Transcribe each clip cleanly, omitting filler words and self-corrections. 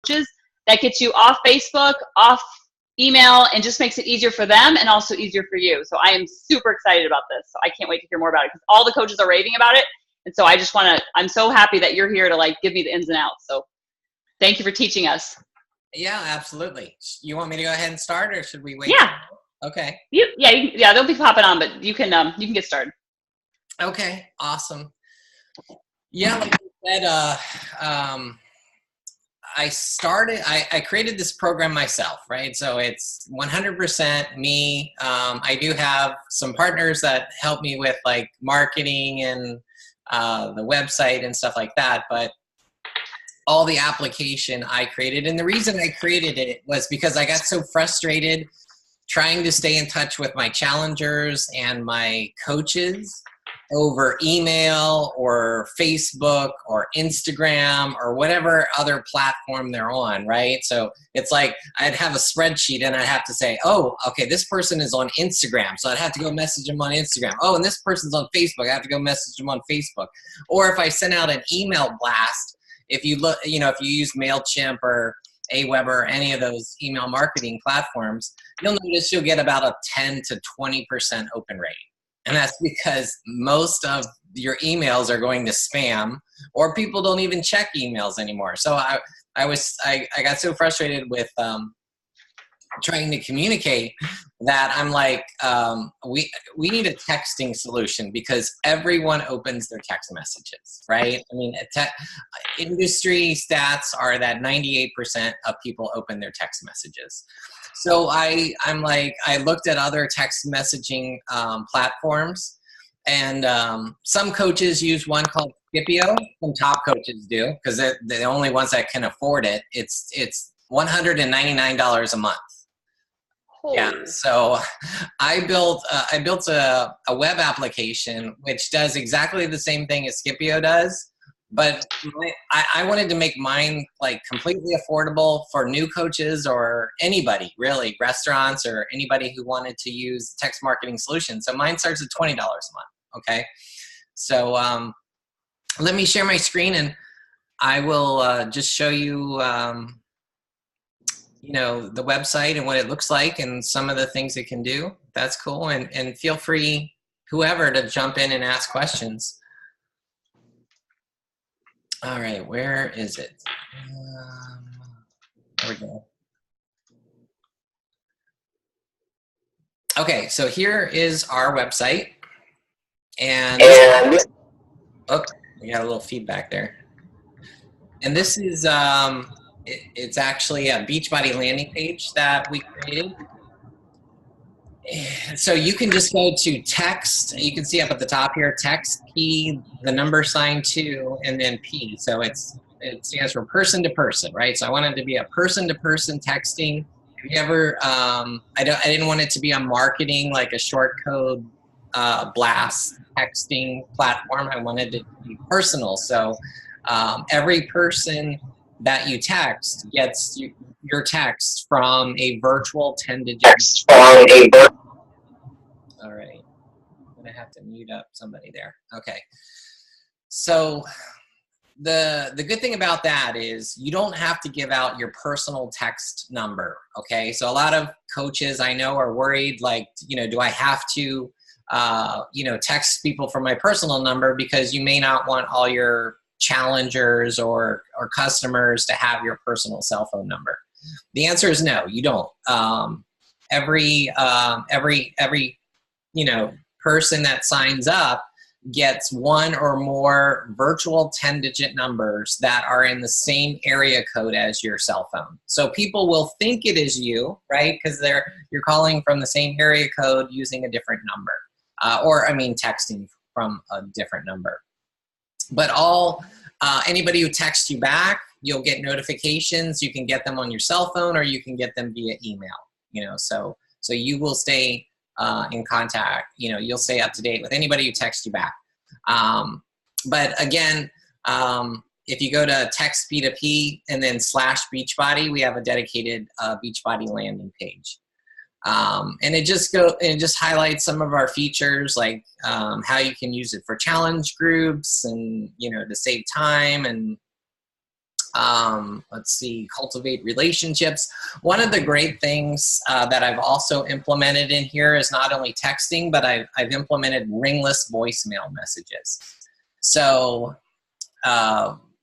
coaches. That gets you off Facebook, off email, and just makes it easier for them and also easier for you. So I am super excited about this. So I can't wait to hear more about it because all the coaches are raving about it. And so I just want to, I'm so happy that you're here to like give me the ins and outs. So thank you for teaching us. Yeah, absolutely. You want me to go ahead and start, or should we wait? Yeah. Okay. Yeah, they'll be popping on, but you can get started. Okay. Awesome. Yeah, like you said, I created this program myself, right? So it's 100% me. I do have some partners that help me with like marketing and the website and stuff like that, but all the application I created. And the reason I created it was because I got so frustrated trying to stay in touch with my challengers and my coaches over email or Facebook or Instagram or whatever other platform they're on, right? So it's like I'd have a spreadsheet and I'd have to say, oh, okay, this person is on Instagram, so I'd have to go message them on Instagram. Oh, and this person's on Facebook, I have to go message them on Facebook. Or if I send out an email blast, if you look, if you use MailChimp or Aweber or any of those email marketing platforms, you'll notice you'll get about a 10 to 20% open rate. And that's because most of your emails are going to spam, or people don't even check emails anymore. So I got so frustrated with trying to communicate that I'm like, we need a texting solution because everyone opens their text messages, right? I mean, industry stats are that 98% of people open their text messages. So I'm like, I looked at other text messaging platforms, and some coaches use one called Scipio. Some top coaches do because they're the only ones that can afford it. It's $199 a month. Holy. Yeah, so I built a web application which does exactly the same thing as Scipio does, but I wanted to make mine like completely affordable for new coaches or anybody really, restaurants or anybody who wanted to use text marketing solutions. So mine starts at $20 a month. Okay, so let me share my screen and I will just show you. The website and what it looks like and some of the things it can do. That's cool. And feel free, whoever, to jump in and ask questions. All right, where is it? There we go. Okay, so here is our website. And oh, we got a little feedback there. And this is it's actually a Beachbody landing page that we created. So you can just go to text. You can see up at the top here, text P, the number sign 2, and then P. So it stands for person to person, right? So I wanted to be a person to person texting. If you ever, I didn't want it to be a marketing, like a short code blast texting platform. I wanted it to be personal. So every person that you text gets your text from a virtual 10-digit text from a all right, I'm gonna have to mute up somebody there. Okay, so the good thing about that is you don't have to give out your personal text number. Okay, so a lot of coaches I know are worried, like, do I have to text people from my personal number because you may not want all your challengers or customers to have your personal cell phone number. The answer is no, you don't. Every person that signs up gets one or more virtual 10-digit numbers that are in the same area code as your cell phone. So people will think it is you, right? Because you're calling from the same area code using a different number, texting from a different number. But anybody who texts you back, you'll get notifications. You can get them on your cell phone or you can get them via email. So you will stay in contact. You'll stay up to date with anybody who texts you back. But again, if you go to TextP2P and then /Beachbody, we have a dedicated Beachbody landing page. And it just highlights some of our features, like how you can use it for challenge groups and to save time and Let's see, cultivate relationships. One of the great things that I've also implemented in here is not only texting, but I've implemented ringless voicemail messages. So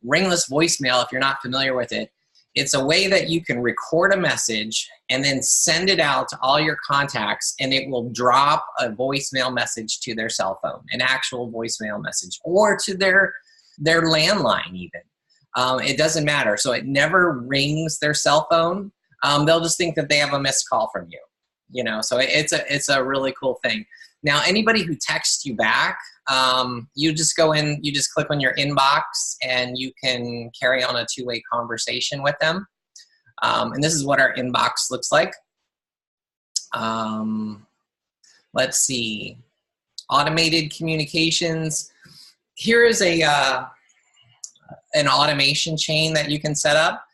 ringless voicemail, if you're not familiar with it, it's a way that you can record a message and then send it out to all your contacts, and it will drop a voicemail message to their cell phone, an actual voicemail message, or to their landline even. It doesn't matter. So it never rings their cell phone. They'll just think that they have a missed call from you. You know, so it's a really cool thing. Now, anybody who texts you back, you just go in, you just click on your inbox, and you can carry on a two-way conversation with them. And this is what our inbox looks like. Let's see, automated communications. Here is an automation chain that you can set up.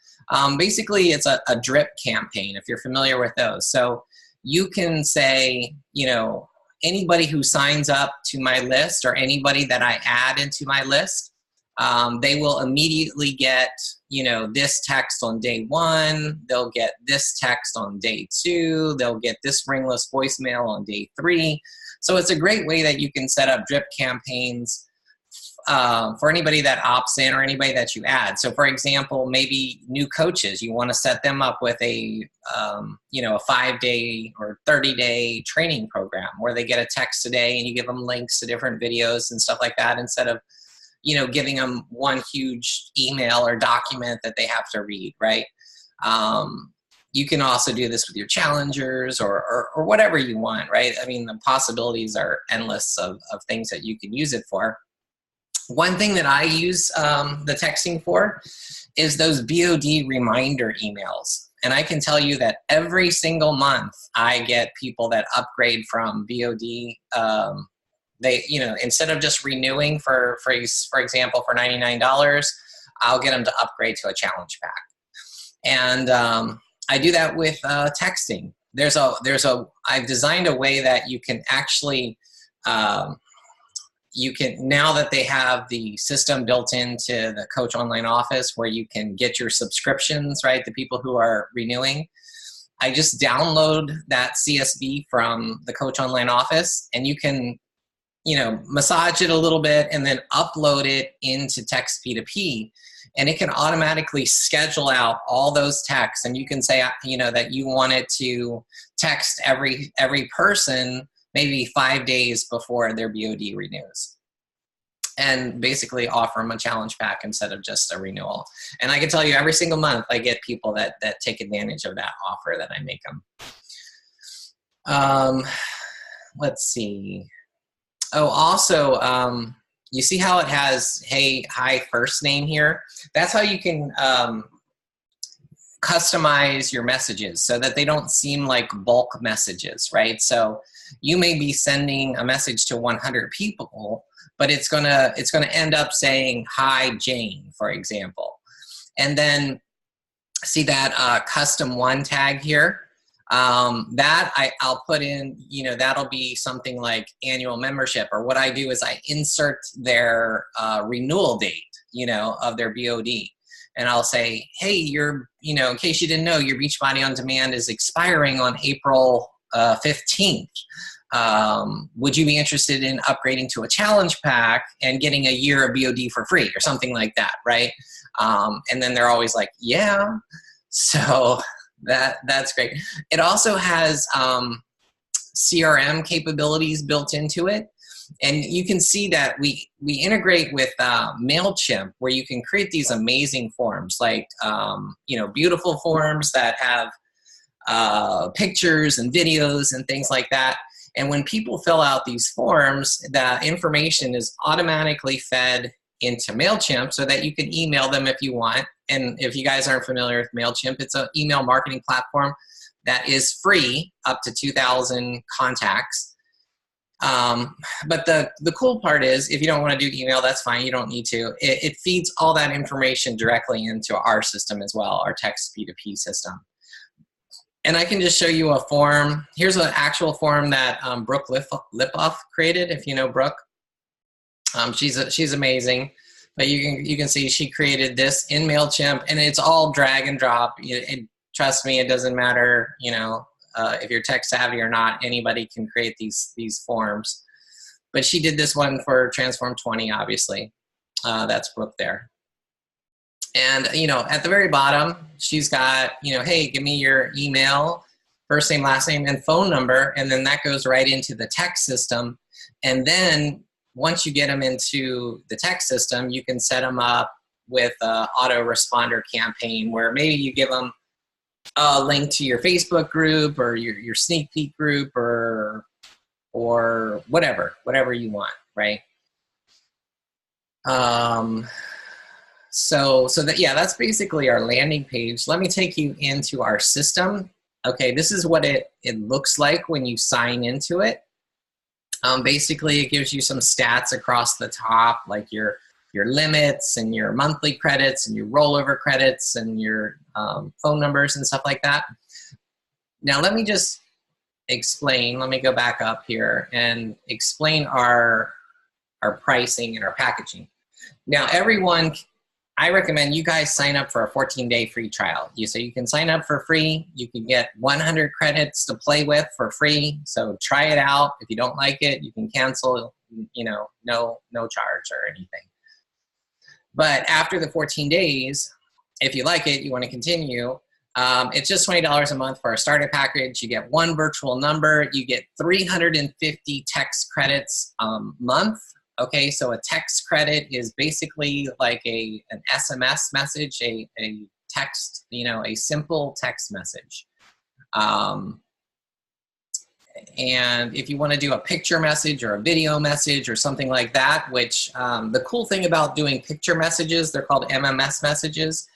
Basically, it's a drip campaign, if you're familiar with those. So you can say, you know, anybody who signs up to my list or anybody that I add into my list, they will immediately get, you know, this text on day 1, they'll get this text on day 2, they'll get this ringless voicemail on day 3. So it's a great way that you can set up drip campaigns for anybody that opts in or anybody that you add. So for example, maybe new coaches, you want to set them up with a, you know, a 5-day or 30-day training program where they get a text a day and you give them links to different videos and stuff like that, instead of, you know, giving them one huge email or document that they have to read, right? You can also do this with your challengers or whatever you want, right? I mean, the possibilities are endless of things that you can use it for. One thing that I use the texting for is those BOD reminder emails. And I can tell you that every single month I get people that upgrade from BOD. They, you know, instead of just renewing for example, for $99, I'll get them to upgrade to a challenge pack. And I do that with texting. I've designed a way that you can actually, you can, now that they have the system built into the Coach Online Office where you can get your subscriptions, right, the people who are renewing, I just download that CSV from the Coach Online Office, and you can, you know, massage it a little bit and then upload it into TextP2P, and it can automatically schedule out all those texts. And you can say, you know, that you want it to text every person maybe 5 days before their BOD renews, and basically offer them a challenge pack instead of just a renewal. And I can tell you every single month I get people that take advantage of that offer that I make them. Let's see. Oh, also, you see how it has, hey, hi, first name here? That's how you can customize your messages so that they don't seem like bulk messages, right? So you may be sending a message to 100 people, but it's gonna end up saying, hi, Jane, for example. And then see that custom one tag here? I'll put in, you know, that'll be something like annual membership, or what I do is I insert their renewal date, you know, of their BOD. And I'll say, hey, you know, in case you didn't know, your Beachbody On Demand is expiring on April 15th. Would you be interested in upgrading to a challenge pack and getting a year of BOD for free, or something like that, right? And then they're always like, yeah. So that's great. It also has CRM capabilities built into it. And you can see that we integrate with MailChimp, where you can create these amazing forms, like, you know, beautiful forms that have pictures and videos and things like that. And when people fill out these forms, that information is automatically fed into MailChimp so that you can email them if you want. And if you guys aren't familiar with MailChimp, it's an email marketing platform that is free up to 2,000 contacts. But the cool part is, if you don't want to do email, that's fine. You don't need to. It feeds all that information directly into our system as well, our TextP2P system. And I can just show you a form. Here's an actual form that Brooke Lipoff created, if you know Brooke. She's amazing. But you can see she created this in MailChimp, and it's all drag and drop. Trust me, it doesn't matter, if you're tech savvy or not, anybody can create these forms. But she did this one for Transform 20, obviously. That's Brooke there. And, at the very bottom, she's got, hey, give me your email, first name, last name, and phone number. And then that goes right into the text system. And then once you get them into the text system, you can set them up with an autoresponder campaign where maybe you give them a link to your Facebook group or your sneak peek group or whatever you want, right? So that's basically our landing page. Let me take you into our system. Okay, this is what it looks like when you sign into it. Basically, it gives you some stats across the top, like your limits and your monthly credits and your rollover credits and your phone numbers and stuff like that. Now, let me just explain. Let me go back up here and explain our pricing and our packaging. Now, everyone, I recommend you guys sign up for a 14-day free trial. So you can sign up for free. You can get 100 credits to play with for free. So try it out. If you don't like it, you can cancel, no charge or anything. But after the 14 days, if you like it, you want to continue, it's just $20 a month for our starter package. You get one virtual number. You get 350 text credits a month. Okay, so a text credit is basically like an SMS message, a text, a simple text message. And if you want to do a picture message or a video message or something like that, which the cool thing about doing picture messages, they're called MMS messages,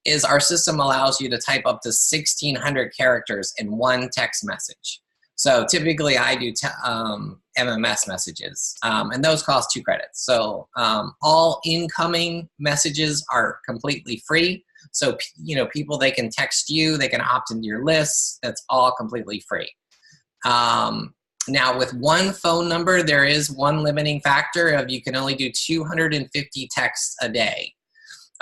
is our system allows you to type up to 1,600 characters in one text message. So typically I do MMS messages, and those cost 2 credits. So all incoming messages are completely free. So, people, they can text you, they can opt into your lists. That's all completely free. Now with one phone number, there is one limiting factor of you can only do 250 texts a day.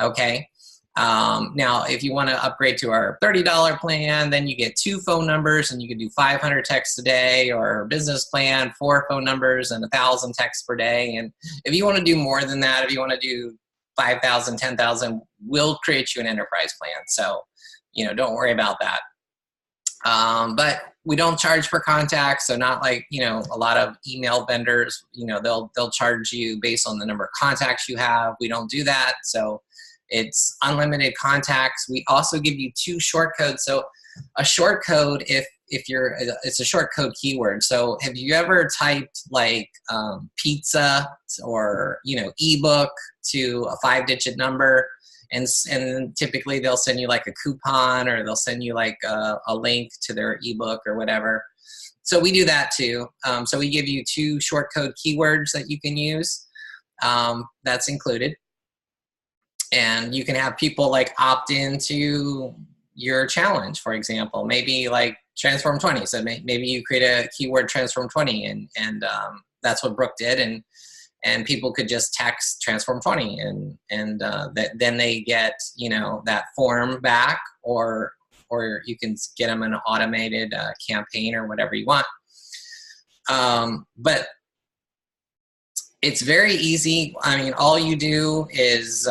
Okay. Now, if you want to upgrade to our $30 plan, then you get 2 phone numbers and you can do 500 texts a day, or business plan, 4 phone numbers and 1,000 texts per day. And if you want to do more than that, if you want to do 5,000, 10,000, we'll create you an enterprise plan. So, don't worry about that. But we don't charge per contact. So not like, a lot of email vendors, they'll charge you based on the number of contacts you have. We don't do that. So it's unlimited contacts. We also give you 2 short codes. So a short code, it's a short code keyword. So have you ever typed like pizza or ebook to a 5-digit number, and typically they'll send you like a coupon, or they'll send you like a link to their ebook or whatever. So we do that too. So we give you 2 short code keywords that you can use. That's included. And you can have people like opt into your challenge, for example, maybe like Transform 20. So maybe you create a keyword Transform 20, and that's what Brooke did. And people could just text Transform 20, and then they get, that form back, or you can get them an automated campaign or whatever you want. But it's very easy. I mean, all you do is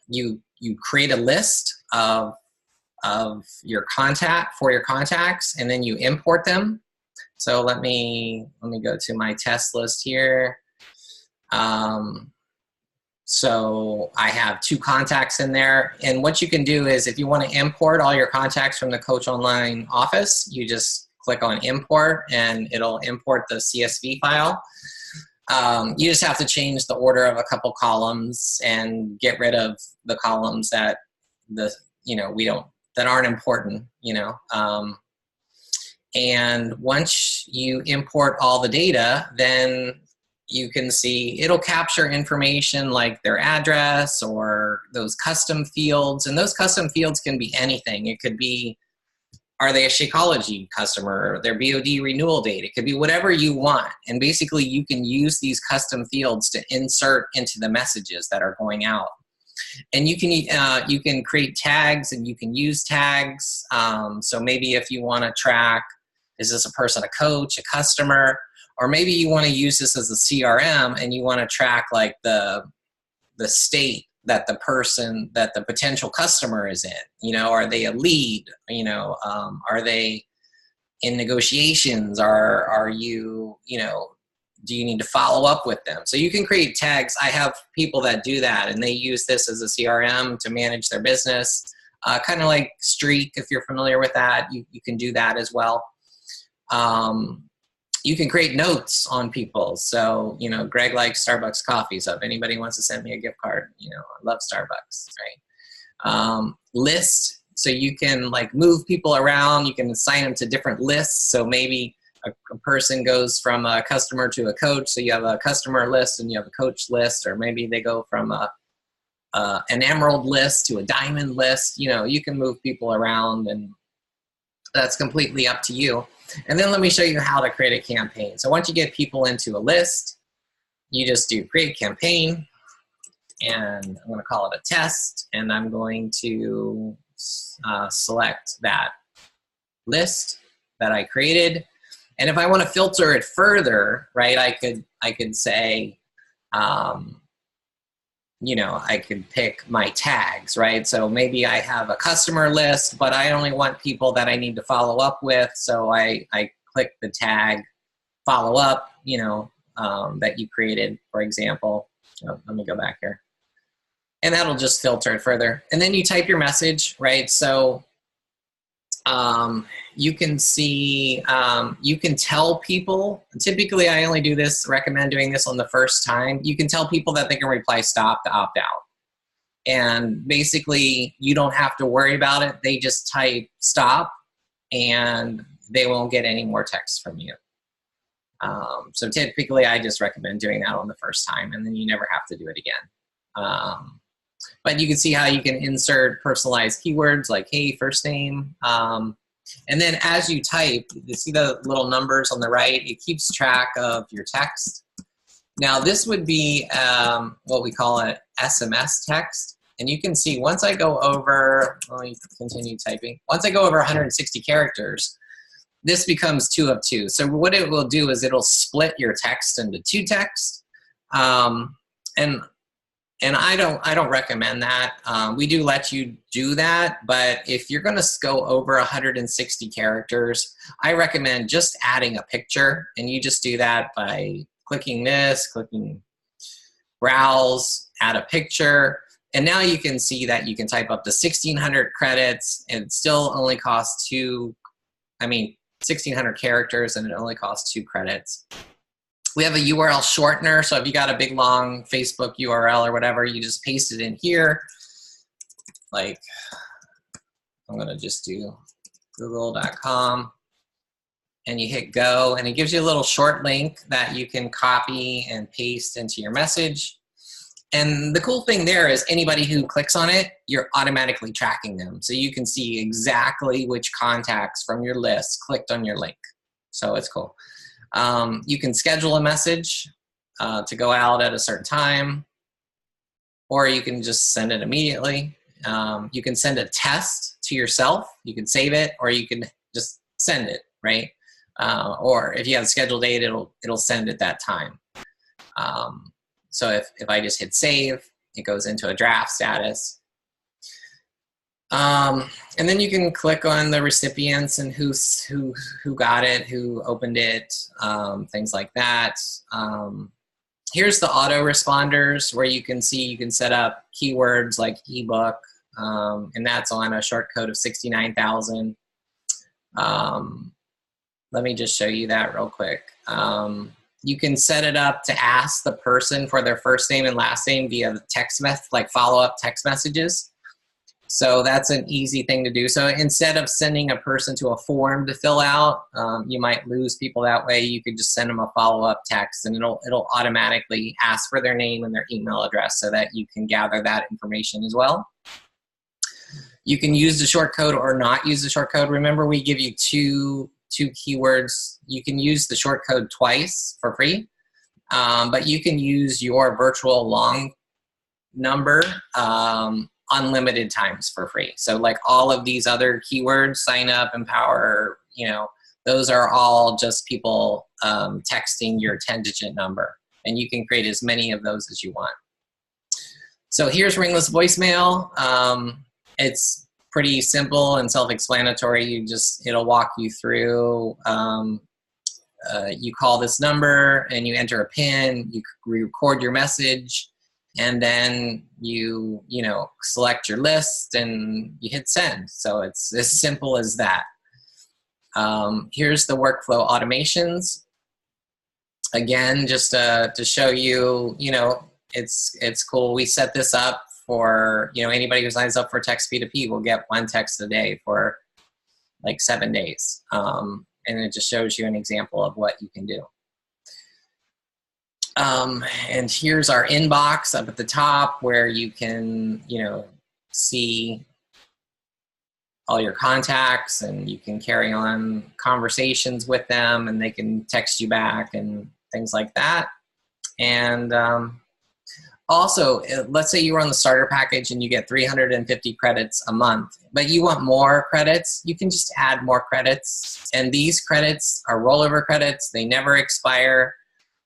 you create a list of your contacts, and then you import them. So let me go to my test list here. So I have 2 contacts in there, and what you can do is, if you want to import all your contacts from the Coach Online office, you just click on import, and it'll import the CSV file. You just have to change the order of a couple columns and get rid of the columns that that aren't important, and once you import all the data, then you can see it'll capture information like their address or those custom fields. And those custom fields can be anything. It could be, Are they a Shakeology customer? Their BOD renewal date? It could be whatever you want. And basically you can use these custom fields to insert into the messages that are going out. And you can create tags, and you can use tags. So maybe if you want to track, is this a person, a coach, a customer, or maybe you want to use this as a CRM and you want to track like the state that the potential customer is in. You know, are they a lead? You know, are they in negotiations? Are you, you know, do you need to follow up with them? So you can create tags. I have people that do that, and they use this as a CRM to manage their business. Kind of like Streak, if you're familiar with that, you can do that as well. You can create notes on people. So, you know, Greg likes Starbucks coffee. So if anybody wants to send me a gift card, you know, I love Starbucks, right? List. So you can like move people around. You can assign them to different lists. So maybe a person goes from a customer to a coach. So you have a customer list and you have a coach list, or maybe they go from an emerald list to a diamond list. You know, you can move people around, and that's completely up to you. And then let me show you how to create a campaign. So once you get people into a list, you just do create campaign, and I'm going to call it a test, and I'm going to select that list that I created. And if I want to filter it further, right, I could say, you know, I could pick my tags, right? So maybe I have a customer list, but I only want people that I need to follow up with. So I click the tag follow up, you know, that you created, for example. Oh, let me go back here. And that'll just filter it further. And then you type your message, right? So you can see, you can tell people, typically I only do this, recommend doing this on the first time. You can tell people that they can reply stop to opt out. And basically you don't have to worry about it. They just type stop and they won't get any more text from you. So typically I just recommend doing that on the first time, and then you never have to do it again. But you can see how you can insert personalized keywords like, hey, first name. And then as you type, you see the little numbers on the right, it keeps track of your text. Now this would be what we call an SMS text. And you can see once I go over, let me continue typing. Once I go over 160 characters, this becomes 2 of 2. So what it will do is it'll split your text into 2 texts. And I don't recommend that. We do let you do that, but if you're going to go over 160 characters, I recommend just adding a picture, and you just do that by clicking this, clicking browse, add a picture, and now you can see that you can type up to 1,600 credits, and it still only costs 1,600 characters, and it only costs 2 credits. We have a URL shortener, so if you got a big long Facebook URL or whatever, you just paste it in here. Like, I'm gonna just do google.com, and you hit go, and it gives you a little short link that you can copy and paste into your message. And the cool thing there is anybody who clicks on it, you're automatically tracking them. So you can see exactly which contacts from your list clicked on your link. So it's cool. You can schedule a message to go out at a certain time, or you can just send it immediately. You can send a test to yourself. You can save it, or you can just send it, right? Or if you have a scheduled date, it'll send at that time. So if I just hit save, it goes into a draft status. And then you can click on the recipients and who got it, who opened it, things like that. Here's the autoresponders where you can see you can set up keywords like ebook, and that's on a short code of 69,000. Let me just show you that real quick. You can set it up to ask the person for their first name and last name via text message, like follow-up text messages. So that's an easy thing to do. So instead of sending a person to a form to fill out, you might lose people that way. You could just send them a follow-up text, and it'll automatically ask for their name and their email address so that you can gather that information as well. You can use the short code or not use the short code. Remember, we give you two keywords. You can use the short code twice for free, but you can use your virtual long number unlimited times for free. So like all of these other keywords, sign up, empower, you know, those are all just people texting your 10-digit number, and you can create as many of those as you want. So here's ringless voicemail. It's pretty simple and self-explanatory. It'll walk you through. You call this number and you enter a PIN. You record your message, and then you select your list and you hit send. So it's as simple as that. Here's the workflow automations. Again, just to show you, it's cool. We set this up for, anybody who signs up for TextP2P will get 1 text a day for like 7 days. And it just shows you an example of what you can do. And here's our inbox up at the top where you can, see all your contacts, and you can carry on conversations with them, and they can text you back and things like that. And also, let's say you were on the starter package and you get 350 credits a month, but you want more credits, you can just add more credits. And these credits are rollover credits. They never expire.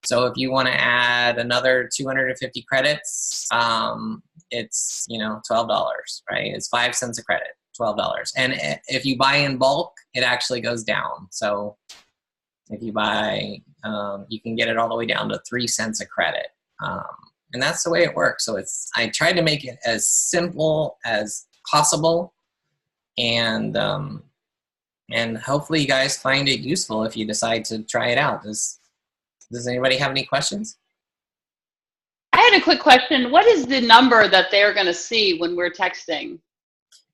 So if you want to add another 250 credits, it's, $12, right? It's 5 cents a credit, $12. And if you buy in bulk, it actually goes down. So if you buy, you can get it all the way down to 3 cents a credit. And that's the way it works. So I tried to make it as simple as possible, and hopefully you guys find it useful if you decide to try it out. Does anybody have any questions? I had a quick question. What is the number that they're going to see when we're texting?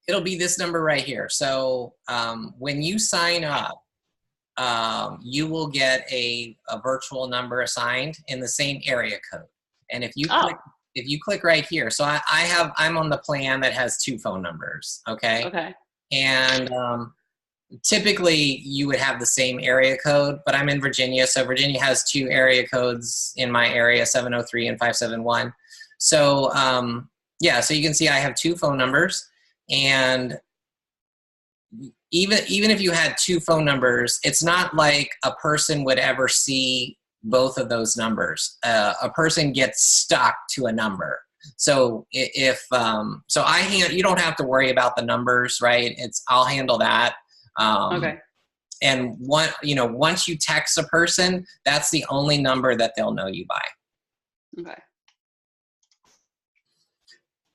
It'll be this number right here. So when you sign up, you will get a virtual number assigned in the same area code. And if you click right here, so I'm on the plan that has 2 phone numbers, okay? Okay. And typically you would have the same area code, but I'm in Virginia, so Virginia has 2 area codes in my area, 703 and 571. So yeah, so you can see I have 2 phone numbers, and even if you had 2 phone numbers, it's not like a person would ever see both of those numbers. A person gets stuck to a number. So if you don't have to worry about the numbers, right? I'll handle that. Okay. And once you text a person, that's the only number that they'll know you by. Okay.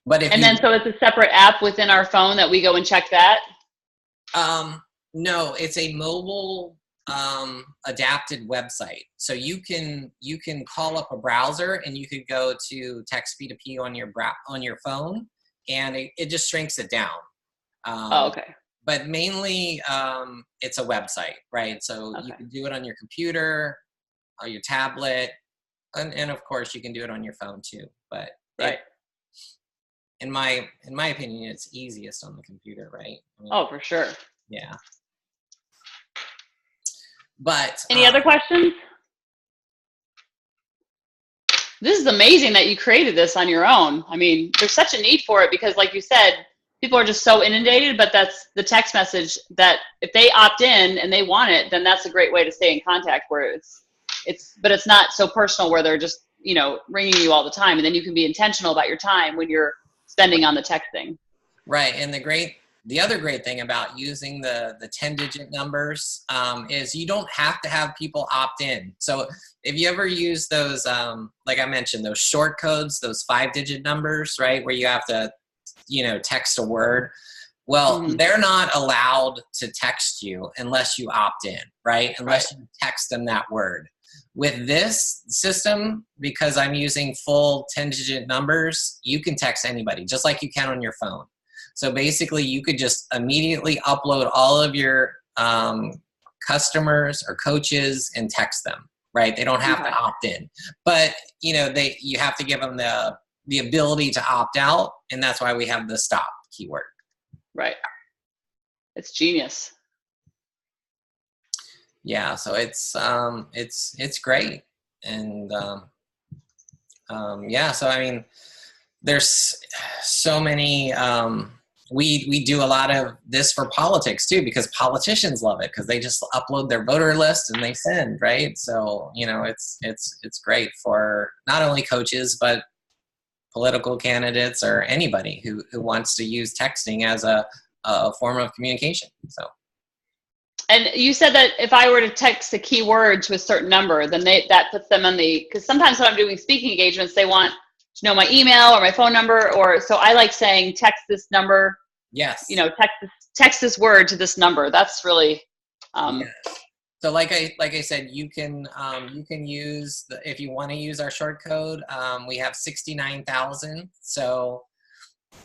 But so it's a separate app within our phone that we go and check that? No, it's a mobile adapted website. So you can call up a browser, and you could go to TextP2P on your phone, and it just shrinks it down. Okay. But mainly it's a website, right? So you can do it on your computer, or your tablet, and of course you can do it on your phone too. But right. In my opinion, it's easiest on the computer, right? For sure. Yeah. But any other questions? This is amazing that you created this on your own. I mean, there's such a need for it because, like you said, people are just so inundated, but that's the text message that if they opt in and they want it, then that's a great way to stay in contact, where but it's not so personal where they're just, ringing you all the time. And then you can be intentional about your time when you're spending on the texting. Right. And the other great thing about using the 10-digit numbers is you don't have to have people opt in. So if you ever use those, like I mentioned, those short codes, those 5-digit numbers, right, where you have to, text a word. Well, they're not allowed to text you unless you opt in, right? Unless you text them that word. With this system, because I'm using full 10-digit numbers, you can text anybody, just like you can on your phone. So basically, you could just immediately upload all of your customers or coaches and text them, right? They don't have to opt in. But, you have to give them the ability to opt out, and that's why we have the stop keyword. Right. It's genius. Yeah, so it's great. And yeah, so I mean, there's so many we do a lot of this for politics too, because politicians love it, because they just upload their voter list and they send, right? So, you know, it's great for not only coaches but political candidates or anybody who wants to use texting as a form of communication. So, and you said that if I were to text a keyword to a certain number, then that puts them on because sometimes when I'm doing speaking engagements, they want to know my email or my phone number, so I like saying text this number. yes. You know, text this word to this number. That's really yes. So like I said, you can use if you want to use our short code, we have 69,000. So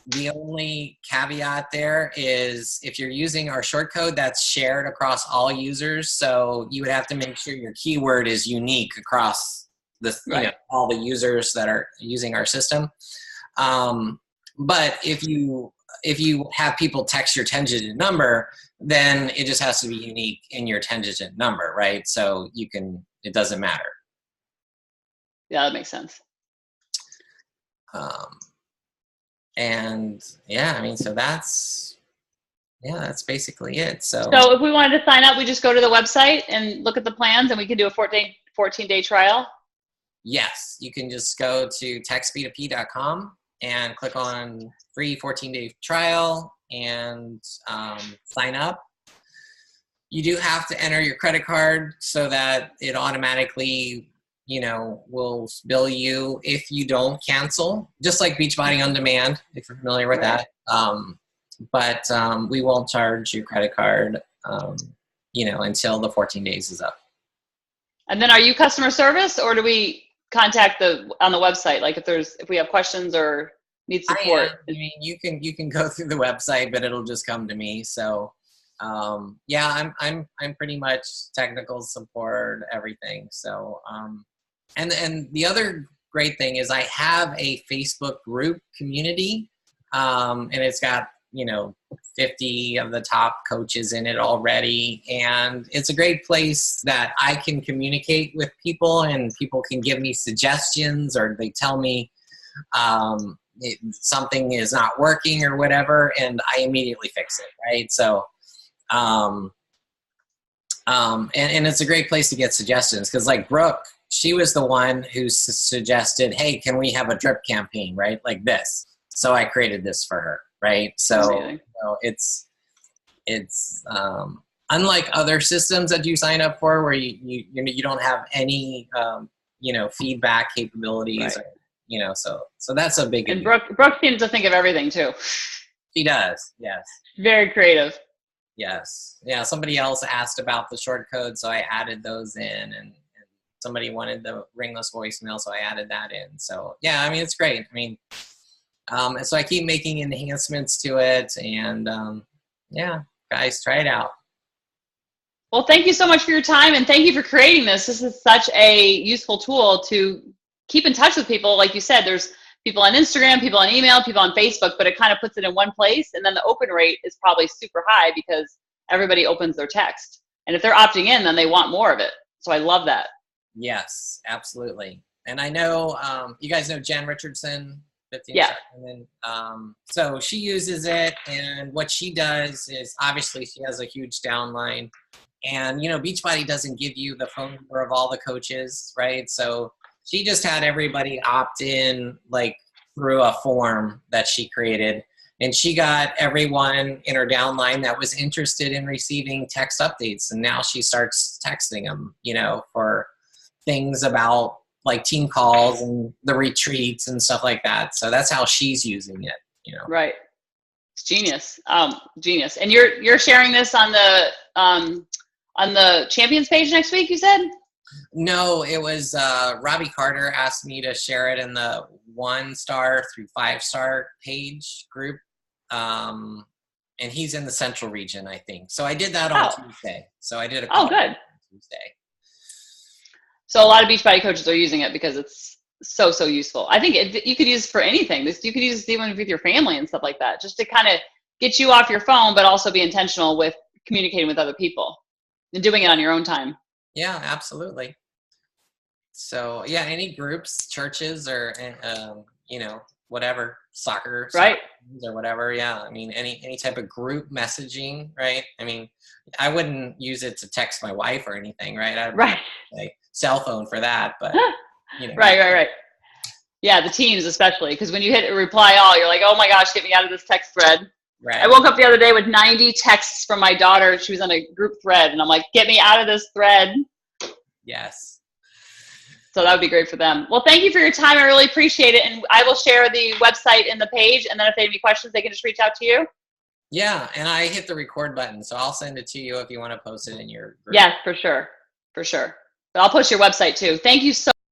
the only caveat there is if you're using our short code, that's shared across all users. So you would have to make sure your keyword is unique across all the users that are using our system. But if you have people text your 10-digit number, then it just has to be unique in your 10-digit number, right? So it doesn't matter. Yeah, that makes sense. And yeah, I mean, so that's basically it. So if we wanted to sign up, we just go to the website and look at the plans, and we can do a 14-day trial. Yes, you can just go to TextP2P.com and click on free 14-day trial and sign up. You do have to enter your credit card so that it automatically, will bill you if you don't cancel, just like Beachbody On Demand, if you're familiar with that. But we won't charge your credit card, until the 14 days is up. And then are you customer service, or do we contact on the website? Like if we have questions or need support? I mean, you can go through the website, but it'll just come to me. So, yeah, I'm pretty much technical support, everything. So, and the other great thing is I have a Facebook group community, and it's got 50 of the top coaches in it already, and it's a great place that I can communicate with people, and people can give me suggestions, or they tell me something is not working or whatever, and I immediately fix it, right? So and it's a great place to get suggestions, because like Brooke, she was the one who suggested, hey, can we have a drip campaign, right, like this? So I created this for her, right? So it's unlike other systems that you sign up for, where you don't have any feedback capabilities, right. Or, so that's a big. And Brooke seems to think of everything too. She does, yes. Very creative. Yes, yeah. Somebody else asked about the short code, so I added those in, and somebody wanted the ringless voicemail, so I added that in. So yeah, I mean, it's great. I mean, so I keep making enhancements to it, and yeah, guys, try it out. Well, thank you so much for your time, and thank you for creating this. This is such a useful tool to keep in touch with people. Like you said, there's people on Instagram, people on email, people on Facebook, but it kind of puts it in one place, and then the open rate is probably super high because everybody opens their text. And if they're opting in, then they want more of it. So I love that. Yes, absolutely. And I know you guys know Jen Richardson. 15 yeah. Seconds. So she uses it, and what she does is, obviously she has a huge downline, and Beachbody doesn't give you the phone number of all the coaches, right? So she just had everybody opt in like through a form that she created, and she got everyone in her downline that was interested in receiving text updates, and now she starts texting them, for things about like team calls and the retreats and stuff like that. So that's how she's using it, Right. It's genius. Genius. And you're sharing this on the champions page next week, you said? No, it was Robbie Carter asked me to share it in the 1-star through 5-star page group. And he's in the central region, I think. So I did that on Tuesday. So I did a call good. on Tuesday. So a lot of Beachbody coaches are using it because it's so useful. I think you could use it for anything. You could use it even with your family and stuff like that, just to kind of get you off your phone, but also be intentional with communicating with other people and doing it on your own time. Yeah, absolutely. So yeah, any groups, churches, or you know, whatever, soccer Right. teams or whatever. Yeah, I mean, any type of group messaging, right? I mean, I wouldn't use it to text my wife or anything, right? I'd Right. say cell phone for that, but you know. Right. Yeah, the teams especially, because when you hit reply all, you're like, oh my gosh, get me out of this text thread. Right. I woke up the other day with 90 texts from my daughter. She was on a group thread, and I'm like, get me out of this thread. Yes. So that would be great for them. Well, thank you for your time. I really appreciate it. And I will share the website in the page. And then if they have any questions, they can just reach out to you. Yeah, and I hit the record button, so I'll send it to you if you want to post it in your group. Yes, for sure. For sure. But I'll post your website too. Thank you so